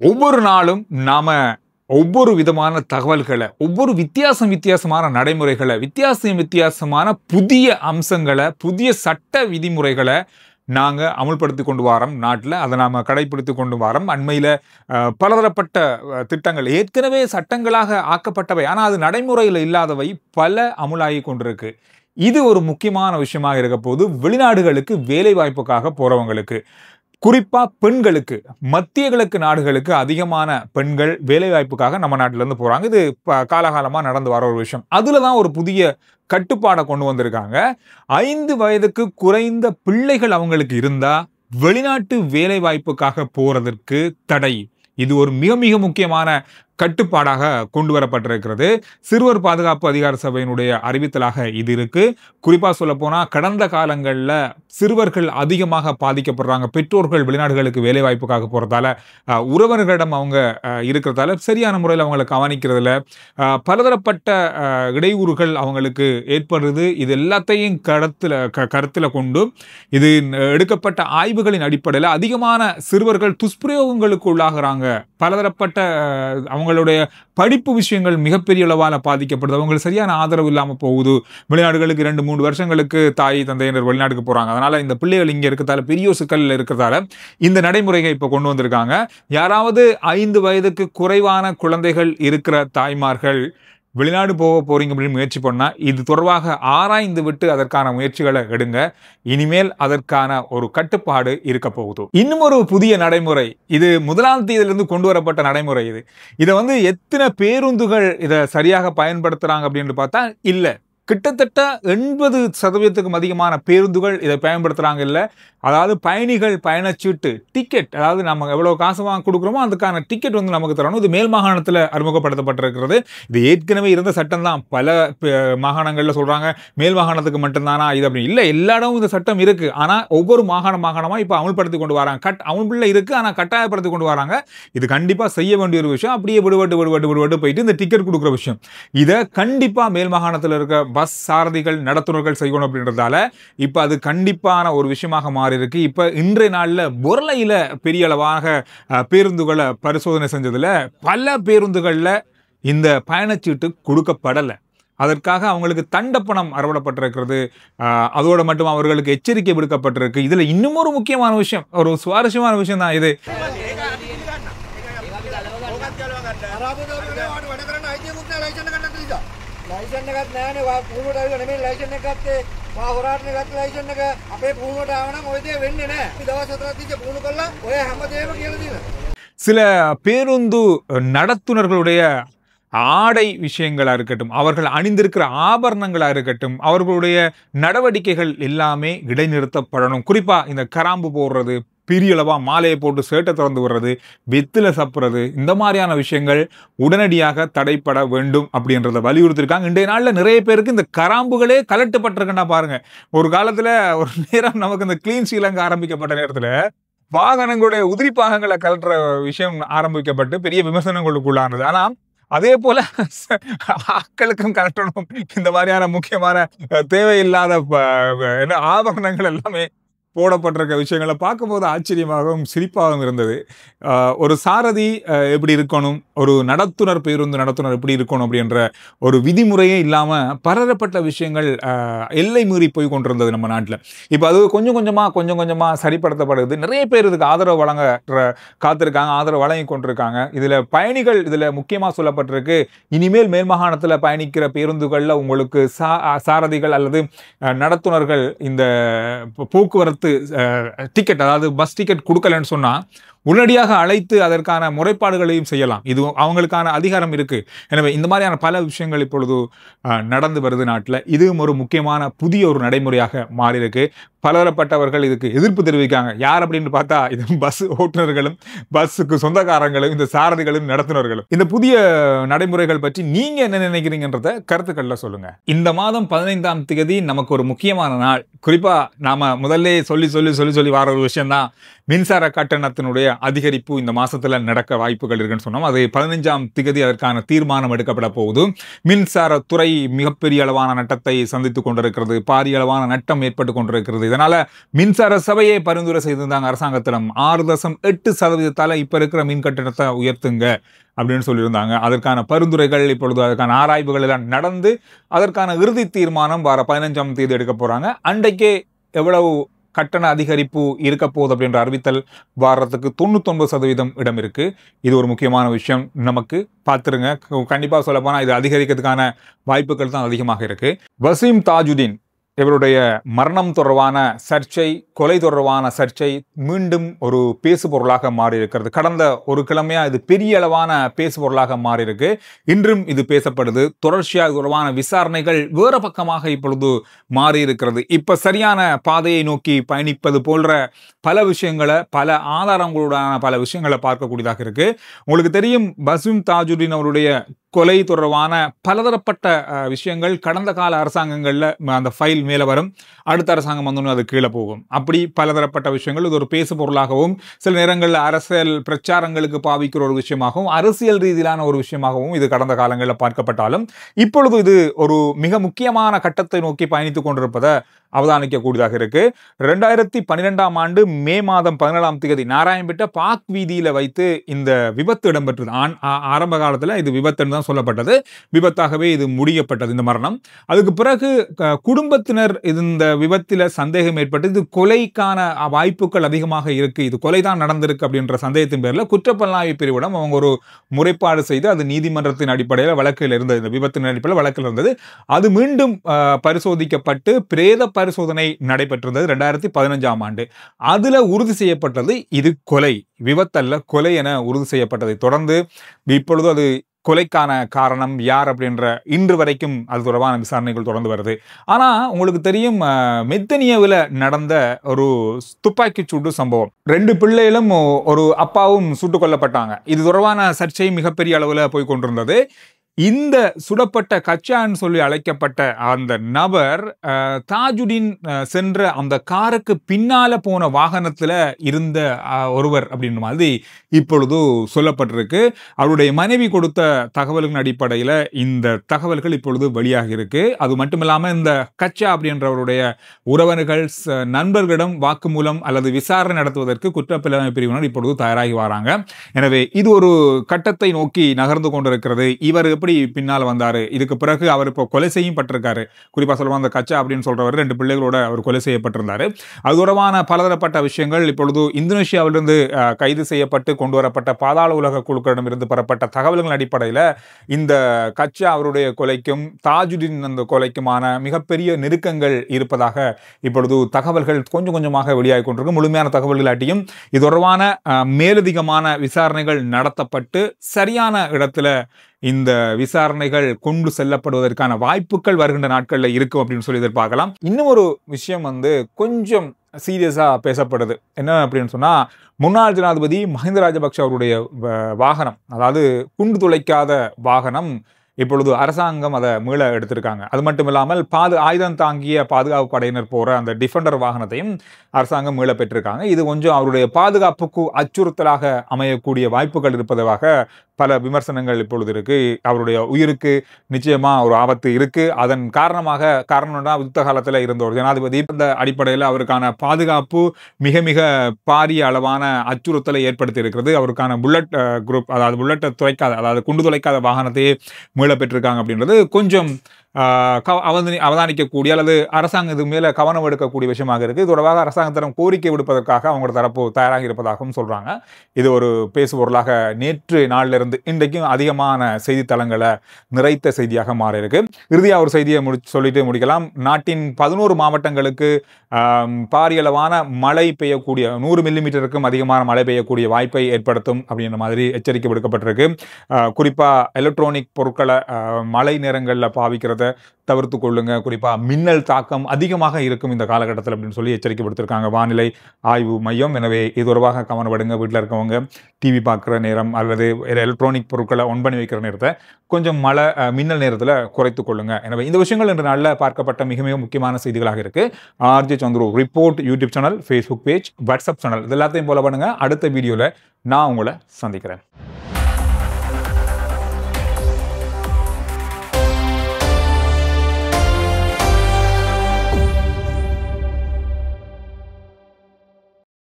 ஒவ்வொரு நாளும் நாம ஒவ்வொரு விதமான தகவல்களை, ஒவ்வொரு வித்தியாசமான நடைமுறைகளை, வித்தியாசமான புதிய அம்சங்களை, புதிய சட்ட விதிமுறைகளை நாங்க அமுல்படுத்தி கொண்டு வாரோம் நாட்டில். அதை நாம கடைபிடித்து கொண்டு வாரோம். அண்மையில் பலதரப்பட்ட திட்டங்கள் ஏற்கனவே சட்டங்களாக ஆக்கப்பட்டவை, ஆனால் அது நடைமுறையில் இல்லாதவை பல அமுலாகி கொண்டிருக்கு. இது ஒரு முக்கியமான விஷயமாக இருக்க போது வெளிநாடுகளுக்கு வேலை வாய்ப்புக்காக போறவங்களுக்கு, குறிப்பா பெண்களுக்கு, மத்திய கிழக்கு நாடுகளுக்கு அதிகமான பெண்கள் வேலை வாய்ப்புக்காக நம்ம நாட்டில இருந்து போறாங்க. இது காலகாலமா நடந்து வர ஒரு விஷயம். அதுலதான் ஒரு புதிய கட்டுப்பாடை கொண்டு வந்திருக்காங்க. 5 வயதுக்கு குறைந்த பிள்ளைகள் அவங்களுக்கு இருந்தா வெளிநாட்டு வேலை வாய்ப்புக்காக போறதற்கு தடை. இது ஒரு மிக மிக முக்கியமான கட்டுப்பாடாக கொண்டு வரப்பட்டிருக்கிறது. சிறுவர் பாதுகாப்பு அதிகார சபையினுடைய அறிவித்தலாக இது இருக்கு. குறிப்பா சொல்ல போனா கடந்த காலங்களில் சிறுவர்கள் அதிகமாக பாதிக்கப்படுறாங்க. பெற்றோர்கள் வெளிநாடுகளுக்கு வேலை வாய்ப்புக்காக போறதால, உறவினர்களிடம் அவங்க இருக்கிறதால சரியான முறையில் அவங்களை கவனிக்கிறதுல பலதரப்பட்ட இடையூறுகள் அவங்களுக்கு ஏற்படுறது. இது எல்லாத்தையும் கருத்துல கொண்டு இது எடுக்கப்பட்ட ஆய்வுகளின் அடிப்படையில் அதிகமான சிறுவர்கள் துஷ்பிரயோகங்களுக்கு உள்ளாகிறாங்க. பலதரப்பட்ட அவங்களுடைய படிப்பு விஷயங்கள் மிகப்பெரிய அளவால் பாதிக்கப்படுது. அவங்களுக்கு சரியான ஆதரவு இல்லாமல் போகுது. வெளிநாடுகளுக்கு 2-3 வருஷங்களுக்கு தாய் தந்தையினர் வெளிநாட்டுக்கு போறாங்க. அதனால இந்த பிள்ளைகள் இங்கே இருக்கிறதால பெரிய சிக்கல் இருக்கிறதால இந்த நடைமுறையை இப்போ கொண்டு வந்திருக்காங்க. யாராவது 5 வயதுக்கு குறைவான குழந்தைகள் இருக்கிற தாய்மார்கள் வெளிநாடு போக போறீங்க அப்படின்னு முயற்சி பண்ணா இது தொடர்பாக ஆராய்ந்து விட்டு அதற்கான முயற்சிகளை எடுங்க. இனிமேல் அதற்கான ஒரு கட்டுப்பாடு இருக்க போகுது. இன்னும் ஒரு புதிய நடைமுறை, இது 1ஆம் தேதியிலிருந்து கொண்டு வரப்பட்ட நடைமுறை. இதை எத்தனை பேருந்துகள் இதை சரியாக பயன்படுத்துறாங்க அப்படின்னு பார்த்தா இல்லை, கிட்டத்தட்ட 80% அதிகமான பேருந்துகள் இதை பயன்படுத்துறாங்க. இல்லை, அதாவது பயணிகள் பயணச்சீட்டு டிக்கெட், அதாவது நம்ம எவ்வளவு காசு வாங்க கொடுக்குறோமோ அதுக்கான டிக்கெட் நமக்கு தரணும். இது மேல் மாகாணத்தில் அறிமுகப்படுத்தப்பட்டிருக்கிறது. இது ஏற்கனவே இருந்த சட்டம் தான். பல மாகாணங்களில் சொல்றாங்க மேல் மாகாணத்துக்கு மட்டும்தானா இது அப்படின்னு. இல்லை, எல்லா இடமும் இந்த சட்டம் இருக்கு. ஆனால் ஒவ்வொரு மாகாணமா இப்போ அமுல்படுத்தி கொண்டு வராங்க. அமுல்ல இருக்கு, ஆனால் கட்டாயப்படுத்தி கொண்டு வராங்க. இது கண்டிப்பா செய்ய வேண்டிய ஒரு விஷயம். அப்படியே விடுபட்டு போயிட்டு இந்த டிக்கெட் கொடுக்குற விஷயம், இதை கண்டிப்பா மேல் மாகாணத்தில் இருக்க பஸ் சாரதிகள் நடத்துனர்கள் செய்யணும் அப்படின்றதால இப்ப அது கண்டிப்பான ஒரு விஷயமாக மாறி இருக்கு. இப்ப இன்றைய நாள்ல பொருளையில பெரிய அளவாக பேருந்துகளை பரிசோதனை செஞ்சதுல பல பேருந்துகள்ல இந்த பயணச்சீட்டு கொடுக்கப்படலை. அதற்காக அவங்களுக்கு தண்டப்பணம் அறவிடப்பட்டிருக்கிறது. அதோட மட்டும் அவர்களுக்கு எச்சரிக்கை விடுக்கப்பட்டிருக்கு. இதுல இன்னும் ஒரு முக்கியமான விஷயம், ஒரு சுவாரஸ்யமான விஷயம் தான் இது. ලයිසන් එකක් නෑනේ. වා පුහුණුවට ආවිලා නෙමෙයි ලයිසන් එකක් ගත්තේ. වා හොරාටනේ ගත්ත ලයිසන් එක. අපේ පුහුණුවට ආව නම් ওই දේ වෙන්නේ නෑ. අපි දවස් 4ක් තිස්සේ පුහුණු කළා. ඔය හැමදේම කියලා දීලා. சில பேருந்து நடத்துனர்களுடைய ஆடை விஷயங்களா இருக்கட்டும், அவர்கள் அணிந்திருக்கிற ஆபரணங்களா இருக்கட்டும், அவர்களுடைய நடவடிக்கைகள் எல்லாமே இடைநிறுத்தப்படணும். குறிப்பா இந்த கராம்பு போடுறது, பெரிய அளவா மாலையை போட்டு சேட்டை திறந்து விடுறது, வெத்தில சப்புறது, இந்த மாதிரியான விஷயங்கள் உடனடியாக தடைப்பட வேண்டும் அப்படின்றத வலியுறுத்திருக்காங்க. இன்றைய நாளில் நிறைய பேருக்கு இந்த கராம்புகளே கலட்டப்பட்டிருக்குன்னா பாருங்க. ஒரு காலத்துல ஒரு நேரம் நமக்கு இந்த கிளீன் ஸ்ரீலங்கா ஆரம்பிக்கப்பட்ட நேரத்துல வாகனங்களுடைய உதிரி பாகங்களை கலட்டுற விஷயம் ஆரம்பிக்கப்பட்டு பெரிய விமர்சனங்களுக்குள்ளானது. ஆனா அதே போல ஆட்களுக்கும் கலட்டணும். இந்த மாதிரியான முக்கியமான தேவையில்லாத ஆபரணங்கள் எல்லாமே போடப்பட்டிருக்க விஷயங்களை பார்க்கும்போது ஆச்சரியமாகவும் சிரிப்பாகவும் இருந்தது. ஒரு சாரதி எப்படி இருக்கணும், ஒரு பேருந்து நடத்துனர் எப்படி இருக்கணும் அப்படின்ற ஒரு விதிமுறையே இல்லாமல் பலதரப்பட்ட விஷயங்கள் எல்லை மீறி போய் கொண்டிருந்தது நம்ம நாட்டில். இப்போ அது கொஞ்சம் கொஞ்சமாக சரிப்படுத்தப்படுது. நிறைய பேர் இதுக்கு ஆதரவு வழங்க காத்திருக்காங்க, ஆதரவு வழங்கி கொண்டிருக்காங்க. இதில் பயணிகள், இதில் முக்கியமாக சொல்லப்பட்டிருக்கு, இனிமேல் மேல் மாகாணத்தில் பயணிக்கிற பேருந்துகளில் உங்களுக்கு சாரதிகள் அல்லது நடத்துனர்கள் இந்த போக்குவரத்து டிக்கெட், அதாவது பஸ் டிக்கெட் கொடுக்கலன்னு சொன்னா உடனடியாக அழைத்து அதற்கான முறைப்பாடுகளையும் செய்யலாம். இது அவங்களுக்கான அதிகாரம் இருக்கு. எனவே இந்த மாதிரியான பல விஷயங்கள் இப்பொழுது நடந்து வருது நாட்டில். இதுவும் ஒரு முக்கியமான புதிய ஒரு நடைமுறையாக மாறி இருக்கு. பலதரப்பட்டவர்கள் இதுக்கு எதிர்ப்பு தெரிவிக்காங்க. யார் அப்படின்னு பார்த்தா இது பஸ் ஓட்டுநர்களும் பஸ்ஸுக்கு சொந்தக்காரங்களும் இந்த சாரதிகளும் நடத்துனர்களும். இந்த புதிய நடைமுறைகள் பற்றி நீங்க என்ன நினைக்கிறீங்கன்றத கருத்துக்கள்ல சொல்லுங்க. இந்த மாதம் 15ஆம் தேதி நமக்கு ஒரு முக்கியமான நாள். குறிப்பா நாம முதல்ல சொல்லி வர ஒரு விஷயம் தான் மின்சார கட்டணத்தினுடைய அதிகரிப்பு இந்த மாசத்துல நடக்க வாய்ப்புகள் இருக்குன்னு சொன்னோம். அது 15ஆம் திகதி அதற்கான தீர்மானம் எடுக்கப்பட போகுது. மின்சாரத்துறை மிகப்பெரிய அளவான நட்டத்தை சந்தித்துக் கொண்டிருக்கிறது. பாரிய அளவான நட்டம் ஏற்பட்டு கொண்டிருக்கிறது. இதனால மின்சார சபையை பரிந்துரை செய்திருந்தாங்க அரசாங்கத்திடம் 6.8% இப்ப இருக்கிற மின் கட்டணத்தை உயர்த்துங்க அப்படின்னு சொல்லியிருந்தாங்க. அதற்கான பரிந்துரைகள் இப்பொழுது அதற்கான ஆராய்வுகள் எல்லாம் நடந்து அதற்கான இறுதி தீர்மானம் வர 15ஆம் தேதி எடுக்க போறாங்க. அன்றைக்கே எவ்வளவு கட்டண அதிகரிப்பு இருக்க போகுது அப்படின்ற அறிவித்தல் வாரத்துக்கு 99% இடம் இருக்கு. இது ஒரு முக்கியமான விஷயம். நமக்கு பார்த்துருங்க. கண்டிப்பா சொல்ல போனா இது அதிகரிக்கிறதுக்கான வாய்ப்புகள் தான் அதிகமாக இருக்கு. வசீம் தாஜுதீன் இவருடைய மரணம் தொடர்பான சர்ச்சை, கொலை தொடர்பான சர்ச்சை மீண்டும் ஒரு பேசு பொருளாக மாறி இருக்கிறது. கடந்த ஒரு கிழமையா இது பெரிய அளவான பேசு பொருளாக மாறி இருக்கு. இன்றும் இது பேசப்படுது. தொடர்ச்சியாக தொடர்பான விசாரணைகள் வேறு பக்கமாக இப்பொழுது மாறி இருக்கிறது. இப்ப சரியான பாதையை நோக்கி பயணிப்பது போன்ற பல விஷயங்களை, பல ஆதாரங்களுடான பல விஷயங்களை பார்க்கக்கூடியதாக இருக்கு. உங்களுக்கு தெரியும், வசீம் தாஜுதீன் அவருடைய கொலை தொடர்பான பலதரப்பட்ட விஷயங்கள் கடந்த கால அரசாங்கங்கள்ல அந்த ஃபைல் மேல வரும், அடுத்த அரசாங்கம் வந்தோன்னு அது கீழே போகும். அப்படி பலதரப்பட்ட விஷயங்கள் இது ஒரு பேசு பொருளாகவும் சில நேரங்களில் அரசியல் பிரச்சாரங்களுக்கு பாவிக்கிற ஒரு விஷயமாகவும் அரசியல் ரீதியிலான ஒரு விஷயமாகவும் இது கடந்த காலங்களில் பார்க்கப்பட்டாலும் இப்பொழுது இது ஒரு மிக முக்கியமான கட்டத்தை நோக்கி பயணித்துக் கொண்டிருப்பதை அவதானிக்கக்கூடியதாக இருக்கு. 2012ஆம் ஆண்டு மே மாதம் 17ஆம் தேதி நாராயண்பேட்டை பாக் வீதியில வைத்து இந்த விபத்து இடம்பெற்றது. ஆரம்ப காலத்துல இது விபத்துன்னு தான் சொல்லப்பட்டது. விபத்தாகவே இது முடியப்பட்டது இந்த மரணம். அதுக்கு பிறகு குடும்பத்தினர் இந்த விபத்தில சந்தேகம் ஏற்பட்டு இது கொலைக்கான வாய்ப்புகள் அதிகமாக இருக்கு, இது கொலைதான் நடந்திருக்கு அப்படின்ற சந்தேகத்தின் பேரில் குற்றப்புலனாய்வு பிரிவிடம் அவங்க ஒரு முறைப்பாடு செய்து அது நீதிமன்றத்தின் அடிப்படையில் வழக்கில் இருந்தது. இந்த விபத்தின் அடிப்படையில் வழக்கில் இருந்தது. அது மீண்டும் பரிசோதிக்கப்பட்டு பிரேத பரிசோதனை நடைபெற்றிருந்தது 2015ஆம் ஆண்டு. அதுல உறுதி செய்யப்பட்டது இது கொலை, விபத்தல்ல கொலை என உறுதி செய்யப்பட்டதை தொடர்ந்து இப்பொழுது அது கொலைக்கான காரணம் யார் அப்படின்ற இன்று வரைக்கும் அது தொடர்பான விசாரணைகள் தொடர்ந்து வருது. ஆனா உங்களுக்கு தெரியும், மெத்தனியாவில் நடந்த ஒரு துப்பாக்கி சூடு சம்பவம், 2 பிள்ளைகளும் ஒரு அப்பாவும் சுட்டுக் கொல்லப்பட்டாங்க. இது தொடர்பான சர்ச்சை மிகப்பெரிய அளவில் போய் கொண்டிருந்தது. இந்த சுடப்பட்ட கச்சான்னு சொல்லி அழைக்கப்பட்ட அந்த நபர் தாஜுதீன் சென்ற அந்த காருக்கு பின்னால போன வாகனத்துல இருந்த ஒருவர் அப்படின்ற மாதிரி இப்பொழுது சொல்லப்பட்டிருக்கு. அவருடைய மனைவி கொடுத்த தகவல்களின் அடிப்படையில் இந்த தகவல்கள் இப்பொழுது வெளியாகி இருக்கு. அது மட்டுமில்லாம இந்த கச்சா அப்படின்றவருடைய உறவினர்கள் நண்பர்களிடம் வாக்குமூலம் அல்லது விசாரணை நடத்துவதற்கு குற்றப்புலனாய்வு பிரிவினர் இப்பொழுது தயாராகி வராங்க. எனவே இது ஒரு கட்டத்தை நோக்கி நகர்ந்து கொண்டிருக்கிறது. இவர் எப்படி பின்னால் வந்தாரு, இதுக்கு பிறகு அவர் இப்போ கொலை செய்யப்பட்டிருக்காரு. குறிப்பா சொல்லுவாங்க அந்த கச்சா அப்படின்னு சொல்றவர் 2 பிள்ளைகளோட அவர் கொலை செய்யப்பட்டிருந்தாரு. அது தொடர்பான பலதரப்பட்ட விஷயங்கள் இப்பொழுது இந்தோனேஷியாவிலிருந்து கைது செய்யப்பட்டு கொண்டு வரப்பட்ட பாதாள உலக குழுக்களிடமிருந்து பெறப்பட்ட தகவல்களின் அடிப்படையில் இந்த கச்சா அவருடைய கொலைக்கும் தாஜுதீன் அந்த கொலைக்குமான மிகப்பெரிய நெருக்கங்கள் இருப்பதாக இப்பொழுது தகவல்கள் கொஞ்சம் கொஞ்சமாக வெளியாகி கொண்டிருக்கு. முழுமையான தகவல்கள் ஆட்டியும் இது தொடர்பான மேலதிகமான விசாரணைகள் நடத்தப்பட்டு சரியான இடத்துல இந்த விசாரணைகள் கொண்டு செல்லப்படுவதற்கான வாய்ப்புகள் வருகின்ற நாட்களில் இருக்கும் அப்படின்னு சொல்லி எதிர்பார்க்கலாம். இன்னும் ஒரு விஷயம் கொஞ்சம் சீரியஸா பேசப்படுது. என்ன அப்படின்னு சொன்னா, முன்னாள் ஜனாதிபதி மஹிந்த ராஜபக்ஷ அவருடைய வாகனம், அதாவது குண்டு துளைக்காத வாகனம் இப்பொழுது அரசாங்கம் அதை மீள எடுத்திருக்காங்க. அது மட்டும் இல்லாமல் ஆயுதம் தாங்கிய பாதுகாப்பு படையினர் போற அந்த டிஃபெண்டர் வாகனத்தையும் அரசாங்கம் மீள பெற்றிருக்காங்க. இது கொஞ்சம் அவருடைய பாதுகாப்புக்கு அச்சுறுத்தலாக அமையக்கூடிய வாய்ப்புகள் இருப்பதாக பல விமர்சனங்கள் இப்பொழுது இருக்கு. அவருடைய உயிருக்கு நிச்சயமா ஒரு ஆபத்து இருக்கு. அதன் காரணம்னா யுத்த காலத்தில் இருந்த ஒரு ஜனாதிபதி, அந்த அடிப்படையில் அவருக்கான பாதுகாப்பு மிக மிக பாரிய அளவான அச்சுறுத்தலை ஏற்படுத்தி இருக்கிறது. அவருக்கான புல்லட் குரூப், அதாவது புல்லட்டை துளைக்காத, அதாவது குண்டு துளைக்காத வாகனத்தையே மீள பெற்றிருக்காங்க அப்படின்றது கொஞ்சம் அவதானிக்கக்கூடிய அல்லது அரசாங்கம் இது மேல கவனம் எடுக்கக்கூடிய விஷயமாக இருக்கு. தொடர்பாக அரசாங்கத்திடம் கோரிக்கை விடுப்பதற்காக அவங்களோட தரப்பு தயாராக இருப்பதாகவும் சொல்றாங்க. இது ஒரு பேசு பொருளாக நேற்று நாளிலிருந்து இன்றைக்கும் அதிகமான செய்தித்தளங்களை நிறைத்த செய்தியாக மாறி இருக்கு. இறுதியா ஒரு செய்தியை சொல்லிட்டு முடிக்கலாம். நாட்டின் 11 மாவட்டங்களுக்கு பாரியளவான மழை பெய்யக்கூடிய 100 மில்லிமீட்டருக்கும் அதிகமான மழை பெய்யக்கூடிய வாய்ப்பை ஏற்படுத்தும் அப்படின்ற மாதிரி எச்சரிக்கை விடுக்கப்பட்டிருக்கு. குறிப்பா எலக்ட்ரானிக் பொருட்களை மழை நேரங்களில் பாவிக்கிறத தவிர்த்து கொள்ளுங்க. குறிப்பாக மின்னல் தாக்கம் அதிகமாக இருக்கும் இந்த காலகட்டத்தில் அப்படின்னு சொல்லி எச்சரிக்கைப்படுத்திருக்காங்க வானிலை ஆய்வு மையம். எனவே இது தொடர்பாக கவனப்படுங்க. வீட்டில் இருக்கவங்க டிவி பார்க்குற நேரம் அல்லது எலக்ட்ரானிக் பொருட்களை ஒன் பண்ணி வைக்கிற நேரத்தை கொஞ்சம் மின்னல் நேரத்தில் குறைத்து கொள்ளுங்க. எனவே இந்த விஷயங்கள் இன்று நாளில் பார்க்கப்பட்ட மிக மிக முக்கியமான செய்திகளாக இருக்கு. RJ Chandru report YouTube channel, Facebook page, WhatsApp channel இது எல்லாத்தையும் ஃபாலோ பண்ணுங்க. அடுத்த வீடியோவில் நான் உங்களை சந்திக்கிறேன்.